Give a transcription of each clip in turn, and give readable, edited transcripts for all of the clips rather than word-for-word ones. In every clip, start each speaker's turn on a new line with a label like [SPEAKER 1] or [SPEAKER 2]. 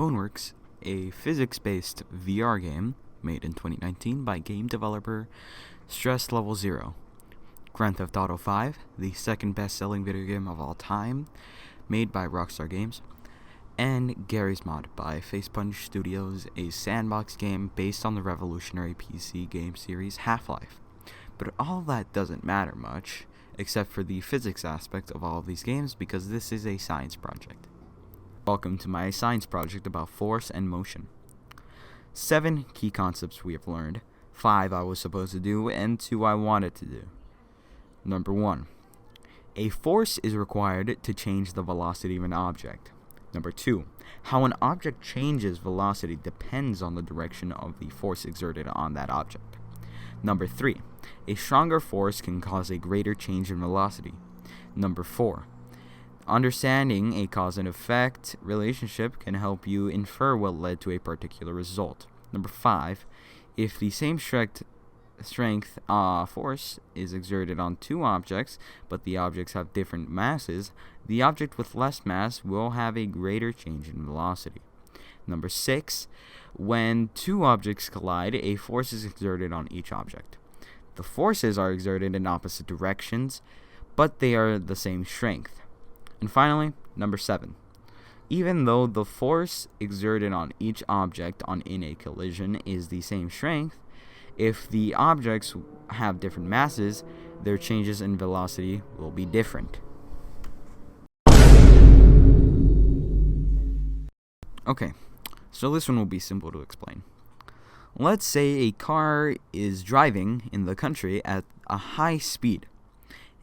[SPEAKER 1] Boneworks, a physics-based VR game made in 2019 by game developer Stress Level Zero. Grand Theft Auto 5, the second best-selling video game of all time, made by Rockstar Games. And Garry's Mod by Facepunch Studios, a sandbox game based on the revolutionary PC game series Half-Life. But all that doesn't matter much, except for the physics aspect of all of these games, because this is a science project. Welcome to my science project about force and motion. 7 key concepts we have learned, 5 I was supposed to do, and 2 I wanted to do. Number 1. A force is required to change the velocity of an object. Number 2. How an object changes velocity depends on the direction of the force exerted on that object. Number 3. A stronger force can cause a greater change in velocity. Number 4. Understanding a cause and effect relationship can help you infer what led to a particular result. Number 5. If the same strength force is exerted on 2 objects, but the objects have different masses, the object with less mass will have a greater change in velocity. Number 6. When 2 objects collide, a force is exerted on each object. The forces are exerted in opposite directions, but they are the same strength. And finally, number 7. Even though the force exerted on each object in a collision is the same strength, if the objects have different masses, their changes in velocity will be different. Okay, so this one will be simple to explain. Let's say a car is driving in the country at a high speed.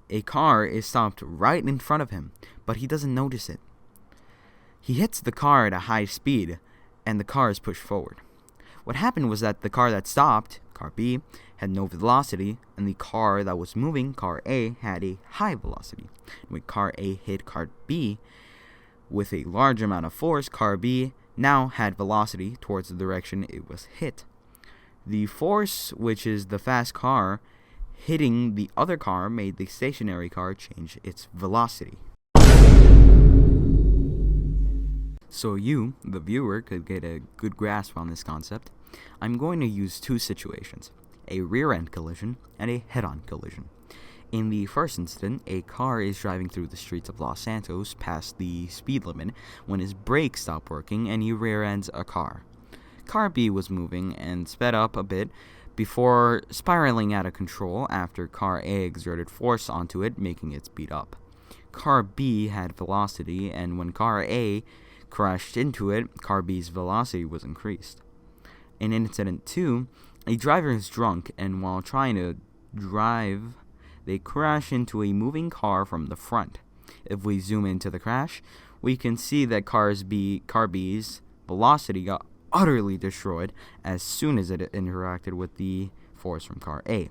[SPEAKER 1] A car is stopped right in front of him, but he doesn't notice it. He hits the car at a high speed, and the car is pushed forward. What happened was that the car that stopped, car B, had no velocity, and the car that was moving, car A, had a high velocity. When car A hit car B with a large amount of force, car B now had velocity towards the direction it was hit. The force, which is the fast car hitting the other car, made the stationary car change its velocity. So you, the viewer, could get a good grasp on this concept. I'm going to use 2 situations, a rear-end collision and a head-on collision. In the first instance, a car is driving through the streets of Los Santos past the speed limit when his brakes stop working and he rear-ends a car. Car B was moving and sped up a bit before spiraling out of control after car A exerted force onto it, making it speed up. Car B had velocity, and when car A crashed into it, car B's velocity was increased. In incident 2, a driver is drunk, and while trying to drive, they crash into a moving car from the front. If we zoom into the crash, we can see that car B's velocity got utterly destroyed as soon as it interacted with the force from car A.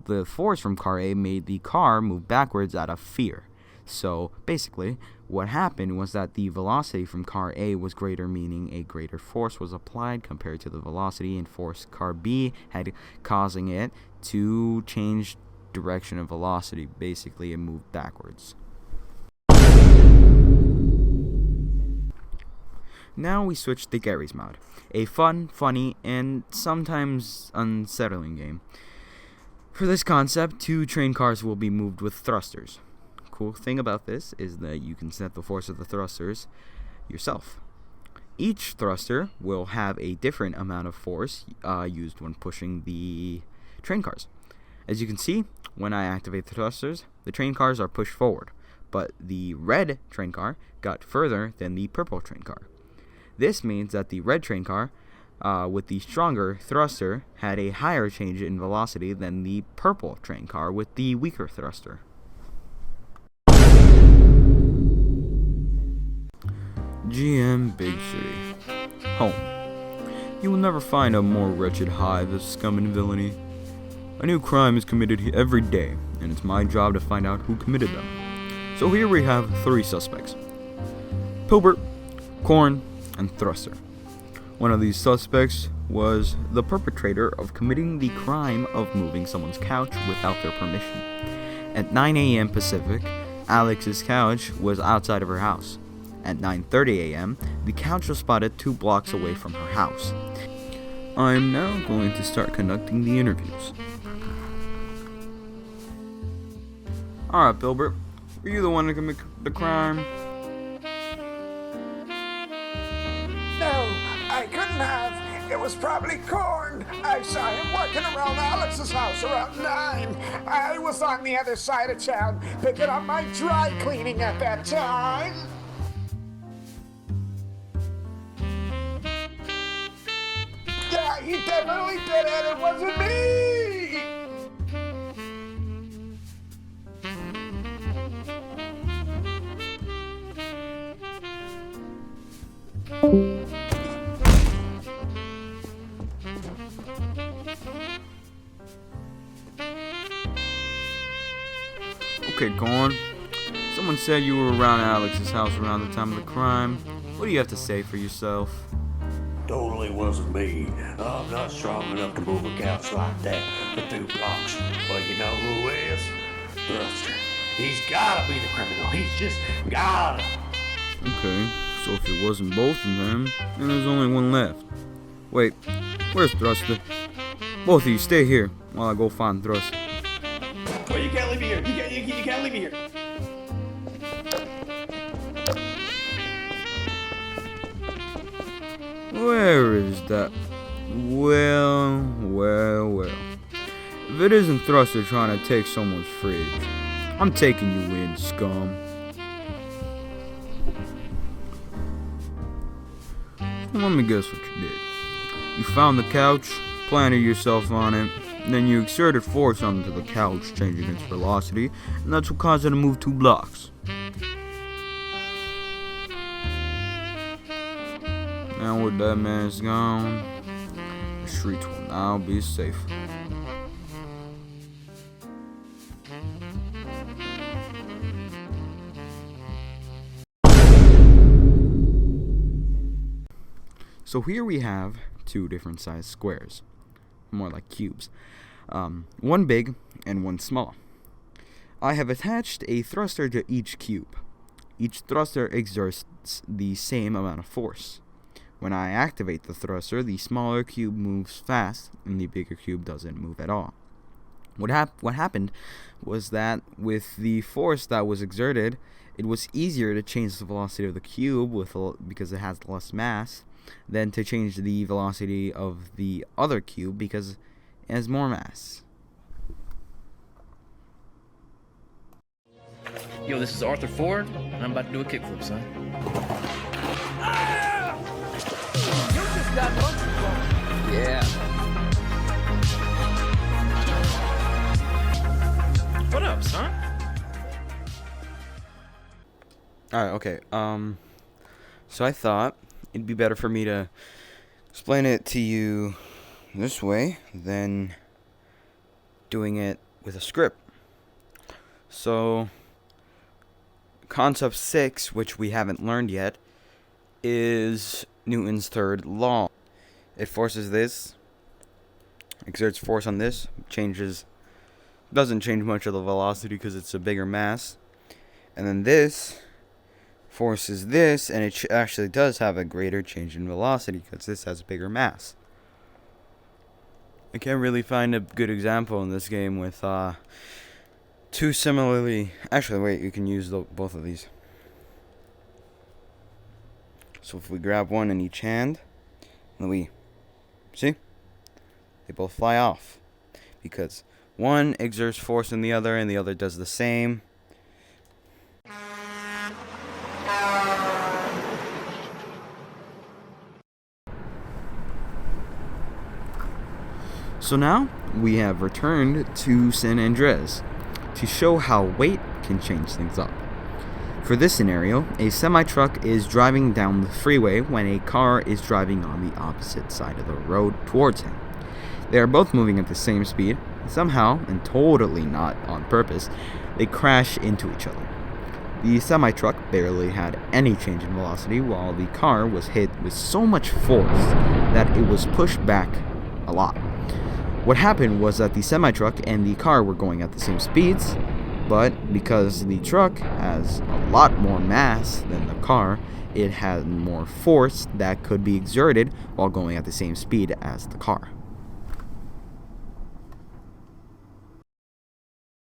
[SPEAKER 1] The force from car A made the car move backwards out of fear. So basically, what happened was that the velocity from car A was greater, meaning a greater force was applied compared to the velocity and force car B had, causing it to change direction of velocity. Basically, it moved backwards. Now we switch to Garry's Mod, a fun, funny, and sometimes unsettling game. For this concept, 2 train cars will be moved with thrusters. Cool thing about this is that you can set the force of the thrusters yourself. Each thruster will have a different amount of force used when pushing the train cars. As you can see, when I activate the thrusters, the train cars are pushed forward, but the red train car got further than the purple train car. This means that the red train car, with the stronger thruster, had a higher change in velocity than the purple train car with the weaker thruster. GM Big City. Home. You will never find a more wretched hive of scum and villainy. A new crime is committed every day, and it's my job to find out who committed them. So here we have 3 suspects: Pilbert, Corn, and Thruster. One of these suspects was the perpetrator of committing the crime of moving someone's couch without their permission. At 9 a.m. Pacific, Alex's couch was outside of her house. At 9:30 a.m., the couch was spotted 2 blocks away from her house. I'm now going to start conducting the interviews. Alright, Bilbert, were you the one to commit the crime?
[SPEAKER 2] No, I couldn't have. It was probably Corn. I saw him working around Alex's house around 9. I was on the other side of town picking up my dry cleaning at that time. Yeah, he definitely did it. It wasn't me.
[SPEAKER 1] Okay, Corn. Someone said you were around Alex's house around the time of the crime. What do you have to say for yourself?
[SPEAKER 3] Totally wasn't me. I'm not strong enough to move a couch like that for 2 blocks. But you know who is? Thruster. He's gotta be the criminal. He's just gotta.
[SPEAKER 1] Okay, so if it wasn't both of them, then there's only one left. Wait, where's Thruster? Both of you stay here while I go find Thruster.
[SPEAKER 3] Well, you can't leave me here. You can't leave me here.
[SPEAKER 1] Where is that? Well. If it isn't Thruster trying to take someone's fridge, I'm taking you in, scum. Let me guess what you did. You found the couch, planted yourself on it, then you exerted force onto the couch, changing its velocity, and that's what caused it to move 2 blocks. Now with that man's gone, the streets will now be safe. So here we have 2 different sized squares, more like cubes, one big and one small. I have attached a thruster to each cube. Each thruster exerts the same amount of force. When I activate the thruster, the smaller cube moves fast and the bigger cube doesn't move at all. What happened was that with the force that was exerted, it was easier to change the velocity of the cube because it has less mass than to change the velocity of the other cube because it has more mass.
[SPEAKER 4] Yo, this is Arthur Ford, and I'm about to do a kickflip, son.
[SPEAKER 2] You just got monkey bone.
[SPEAKER 4] Yeah. What up, son?
[SPEAKER 1] Alright, okay. So I thought it'd be better for me to explain it to you this way than doing it with a script. So, concept 6, which we haven't learned yet, is Newton's third law. It forces this, exerts force on this, doesn't change much of the velocity because it's a bigger mass, and then this forces this, and it actually does have a greater change in velocity because this has a bigger mass. I can't really find a good example in this game with 2 similarly. Actually, wait, you can use both of these. So if we grab one in each hand, and we see, they both fly off because one exerts force on the other, and the other does the same. So now we have returned to San Andreas to show how weight can change things up. For this scenario, a semi-truck is driving down the freeway when a car is driving on the opposite side of the road towards him. They are both moving at the same speed, and somehow, and totally not on purpose, they crash into each other. The semi-truck barely had any change in velocity, while the car was hit with so much force that it was pushed back a lot. What happened was that the semi-truck and the car were going at the same speeds, But because the truck has a lot more mass than the car, it has more force that could be exerted while going at the same speed as the car.